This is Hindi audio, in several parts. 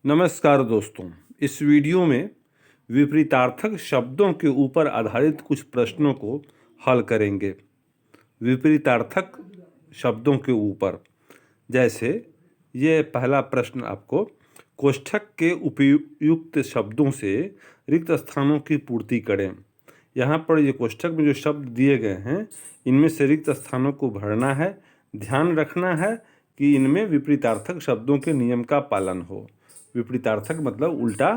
नमस्कार दोस्तों, इस वीडियो में विपरीतार्थक शब्दों के ऊपर आधारित कुछ प्रश्नों को हल करेंगे। विपरीतार्थक शब्दों के ऊपर, जैसे ये पहला प्रश्न आपको कोष्ठक के उपयुक्त शब्दों से रिक्त स्थानों की पूर्ति करें। यहाँ पर ये कोष्ठक में जो शब्द दिए गए हैं इनमें से रिक्त स्थानों को भरना है। ध्यान रखना है कि इनमें विपरीतार्थक शब्दों के नियम का पालन हो। विपरीतार्थक मतलब उल्टा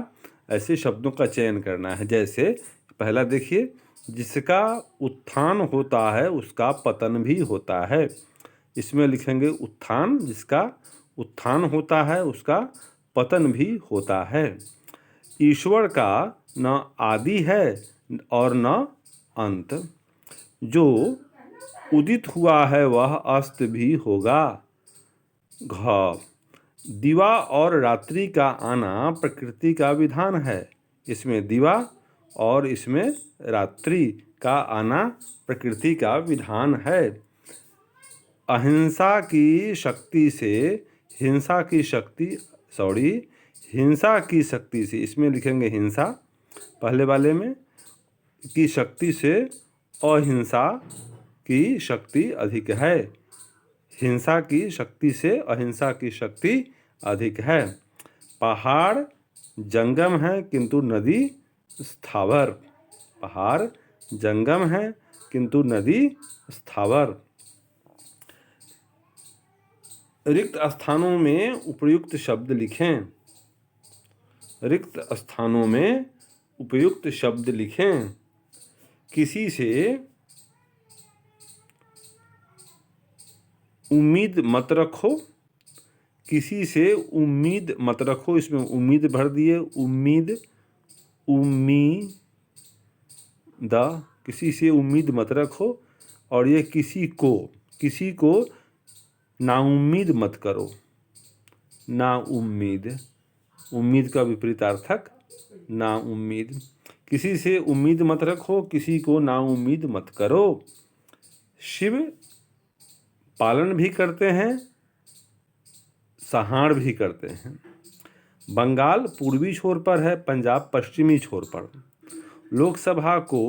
ऐसे शब्दों का चयन करना है। जैसे पहला देखिए, जिसका उत्थान होता है उसका पतन भी होता है। इसमें लिखेंगे उत्थान, जिसका उत्थान होता है उसका पतन भी होता है। ईश्वर का न आदि है और न अंत, जो उदित हुआ है वह अस्त भी होगा। घ दिवा और रात्रि का आना प्रकृति का विधान है। इसमें दिवा और इसमें रात्रि का आना प्रकृति का विधान है। अहिंसा की शक्ति से हिंसा की शक्ति से, इसमें लिखेंगे हिंसा पहले वाले में, की शक्ति से अहिंसा की शक्ति अधिक है। हिंसा की शक्ति से अहिंसा की शक्ति अधिक है। पहाड़ जंगम है किंतु नदी स्थावर। पहाड़ जंगम है किंतु नदी स्थावर। रिक्त स्थानों में उपयुक्त शब्द लिखें। रिक्त स्थानों में उपयुक्त शब्द लिखें। किसी से उम्मीद मत रखो। किसी से उम्मीद मत रखो, इसमें उम्मीद भर दिए। किसी से उम्मीद मत रखो। और ये किसी को नाउम्मीद मत करो। नाउम्मीद, उम्मीद का विपरीतार्थक नाउम्मीद। किसी से उम्मीद मत रखो, किसी को नाउम्मीद मत करो। शिव पालन भी करते हैं, सहार भी करते हैं। बंगाल पूर्वी छोर पर है, पंजाब पश्चिमी छोर पर। लोकसभा को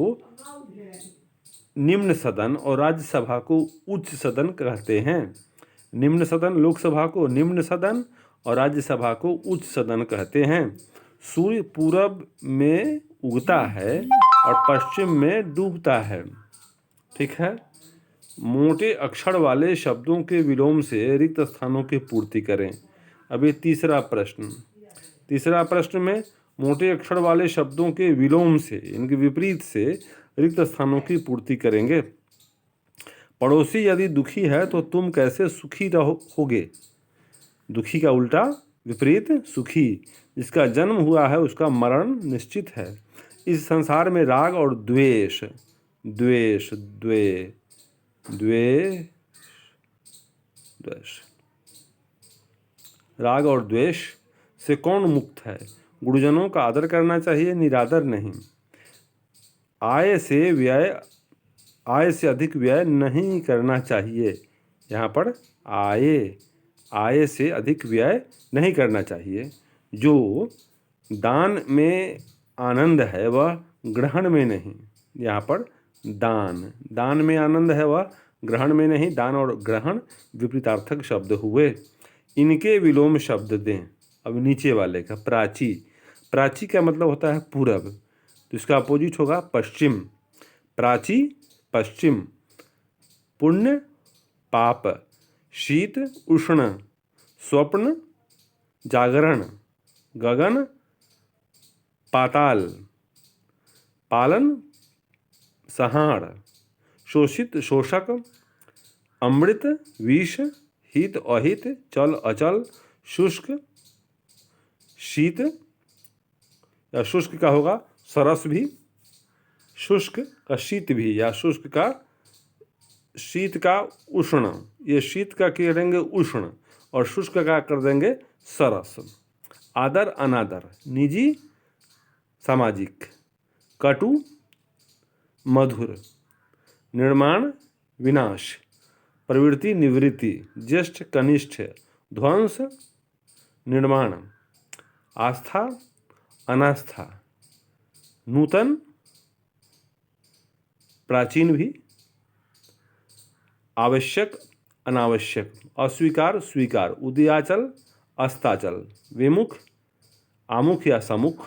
निम्न सदन और राज्यसभा को उच्च सदन कहते हैं। निम्न सदन, लोकसभा को निम्न सदन और राज्यसभा को उच्च सदन कहते हैं। सूर्य पूरब में उगता है और पश्चिम में डूबता है। ठीक है। मोटे अक्षर वाले शब्दों के विलोम से रिक्त स्थानों की पूर्ति करें। अब ये तीसरा प्रश्न में मोटे अक्षर वाले शब्दों के विलोम से, इनके विपरीत से रिक्त स्थानों की पूर्ति करेंगे। पड़ोसी यदि दुखी है तो तुम कैसे सुखी रहोगे। दुखी का उल्टा विपरीत सुखी। जिसका जन्म हुआ है उसका मरण निश्चित है। इस संसार में राग और द्वेष राग और द्वेष से कौन मुक्त है। गुरुजनों का आदर करना चाहिए, निरादर नहीं। आय से अधिक व्यय नहीं करना चाहिए। यहाँ पर आय से अधिक व्यय नहीं करना चाहिए। जो दान में आनंद है वह ग्रहण में नहीं। यहाँ पर दान में आनंद है वह ग्रहण में नहीं। दान और ग्रहण विपरीतार्थक शब्द हुए। इनके विलोम शब्द दें। अब नीचे वाले का प्राची का मतलब होता है पूरब, तो इसका अपोजिट होगा पश्चिम। प्राची पश्चिम। पुण्य पाप। शीत उष्ण। स्वप्न जागरण। गगन पाताल। पालन संहार। शोषित शोषक। अमृत विष। हित अहित। चल अचल। शुष्क शीत, या शुष्क का होगा सरस भी, शुष्क का शीत भी, या शुष्क का शीत का उष्ण। ये शीत का कर देंगे उष्ण और शुष्क का कर देंगे सरस। आदर अनादर, निजी सामाजिक। कटु मधुर। निर्माण विनाश। प्रवृत्ति निवृत्ति। ज्येष्ठ कनिष्ठ। ध्वंस निर्माण। आस्था अनास्था, नूतन प्राचीन भी, आवश्यक अनावश्यक, अस्वीकार स्वीकार, उदयाचल अस्ताचल, विमुख आमुख या समुख,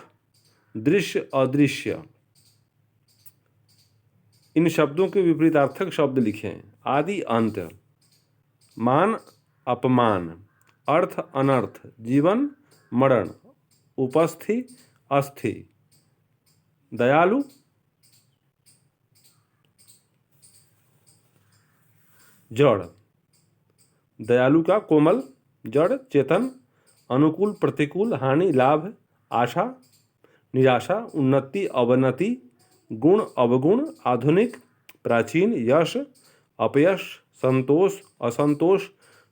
दृश्य अदृश्य। इन शब्दों के विपरीतार्थक शब्द लिखें। आदि अंत, मान अपमान, अर्थ अनर्थ, जीवन मरण, उपस्थि अस्थि, दयालु जड़, दयालु का कोमल, जड़ चेतन, अनुकूल प्रतिकूल, हानि लाभ, आशा निराशा, उन्नति अवनति, गुण अवगुण, आधुनिक प्राचीन, यश अपयश, संतोष असंतोष,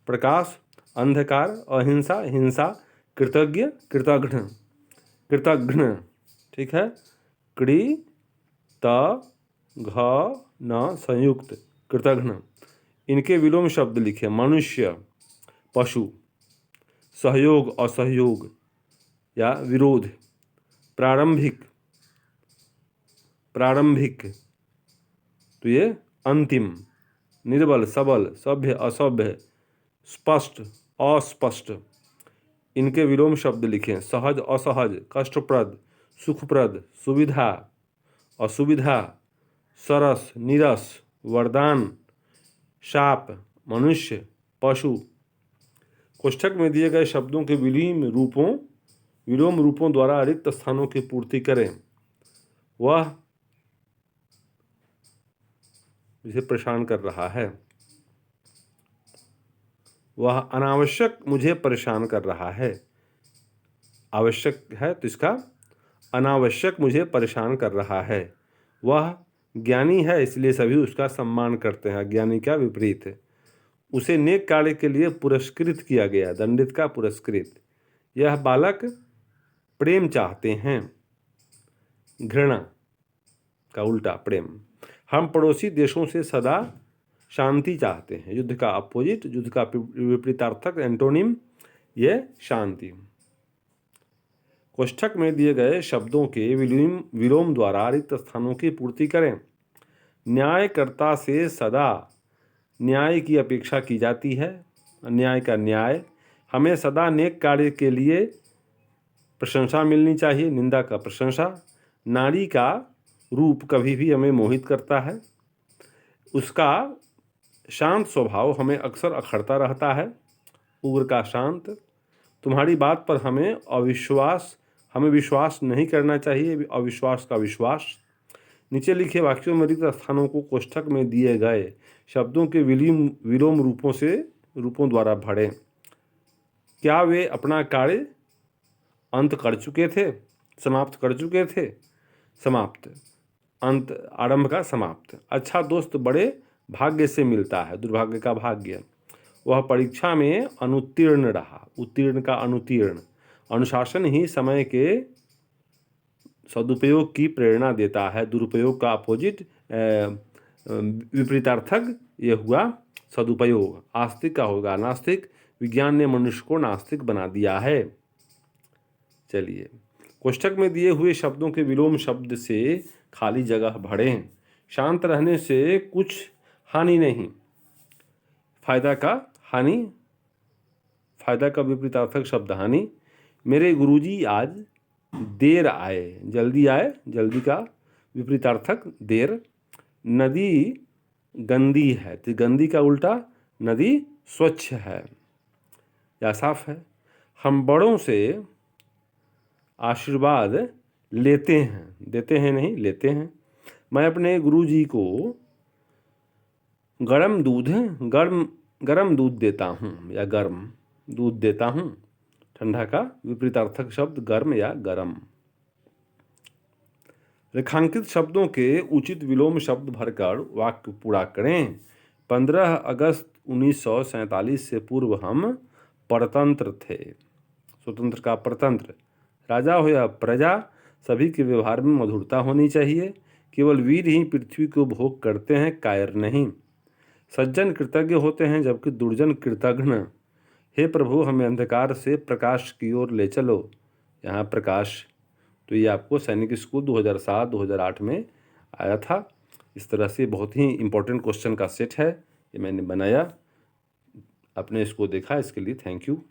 प्रकाश अंधकार, अहिंसा हिंसा, कृतज्ञ कृतघ्न कृतघ्न, ठीक है। कृ त घ न संयुक्त कृतघ्न। इनके विलोम शब्द लिखे। मनुष्य पशु, सहयोग असहयोग या विरोध, प्रारंभिक प्रारंभिक, तो ये अंतिम, निर्बल सबल, सभ्य असभ्य, स्पष्ट अस्पष्ट। इनके विलोम शब्द लिखें। सहज असहज, कष्टप्रद सुखप्रद, सुविधा असुविधा, सरस नीरस, वरदान शाप, मनुष्य पशु। कोष्ठक में दिए गए शब्दों के विलोम रूपों द्वारा रिक्त स्थानों की पूर्ति करें। वह मुझे परेशान कर रहा है, वह अनावश्यक मुझे परेशान कर रहा है। आवश्यक है तो इसका अनावश्यक मुझे परेशान कर रहा है। वह ज्ञानी है इसलिए सभी उसका सम्मान करते हैं। ज्ञानी का विपरीत है। उसे नेक कार्य के लिए पुरस्कृत किया गया, दंडित का पुरस्कृत। यह बालक प्रेम चाहते हैं, घृणा का उल्टा प्रेम। हम पड़ोसी देशों से सदा शांति चाहते हैं। युद्ध का अपोजिट, युद्ध का विपरीतार्थक एंटोनिम, ये शांति। कोष्ठक में दिए गए शब्दों के विलोम द्वारा रिक्त स्थानों की पूर्ति करें। न्यायकर्ता से सदा न्याय की अपेक्षा की जाती है। अन्याय का न्याय। हमें सदा नेक कार्य के लिए प्रशंसा मिलनी चाहिए, निंदा का प्रशंसा। नारी का रूप कभी भी हमें मोहित करता है, उसका शांत स्वभाव हमें अक्सर अखरता रहता है। उग्र का शांत। तुम्हारी बात पर हमें विश्वास नहीं करना चाहिए, अविश्वास का विश्वास। नीचे लिखे वाक्यों में रिक्त स्थानों को कोष्ठक में दिए गए शब्दों के विलोम रूपों द्वारा भरें। क्या वे अपना कार्य अंत कर चुके थे, समाप्त कर चुके थे? समाप्त, अंत आरंभ का समाप्त। अच्छा दोस्त बड़े भाग्य से मिलता है, दुर्भाग्य का भाग्य। वह परीक्षा में अनुत्तीर्ण रहा, उत्तीर्ण का अनुतीर्ण। अनुशासन ही समय के सदुपयोग की प्रेरणा देता है। दुरुपयोग का अपोजिट विपरीतार्थक ये हुआ सदुपयोग। आस्तिक का होगा नास्तिक। विज्ञान ने मनुष्य को नास्तिक बना दिया है। चलिए, कोष्ठक में दिए हुए शब्दों के विलोम शब्द से खाली जगह भरें। शांत रहने से कुछ हानि नहीं। फायदा का विपरीतार्थक शब्द हानि। मेरे गुरुजी आज देर आए, जल्दी आए, जल्दी का विपरीतार्थक देर। नदी गंदी है तो गंदी का उल्टा नदी स्वच्छ है या साफ है। हम बड़ों से आशीर्वाद लेते हैं, देते हैं नहीं, लेते हैं। मैं अपने गुरुजी को गरम दूध देता हूँ या गर्म दूध देता हूँ। ठंडा का विपरीतार्थक शब्द गर्म या गरम। रेखांकित शब्दों के उचित विलोम शब्द भरकर वाक्य पूरा करें। 15 अगस्त 1947 से पूर्व हम परतंत्र थे। स्वतंत्र का परतंत्र। राजा हो या प्रजा, सभी के व्यवहार में मधुरता होनी चाहिए। केवल वीर ही पृथ्वी को भोग करते हैं, कायर नहीं। सज्जन कृतज्ञ होते हैं जबकि दुर्जन कृतघ्न। हे प्रभु, हमें अंधकार से प्रकाश की ओर ले चलो। यहाँ प्रकाश। तो ये आपको सैनिक स्कूल 2007-2008 में आया था। इस तरह से बहुत ही इम्पोर्टेंट क्वेश्चन का सेट है, ये मैंने बनाया। आपने इसको देखा, इसके लिए थैंक यू।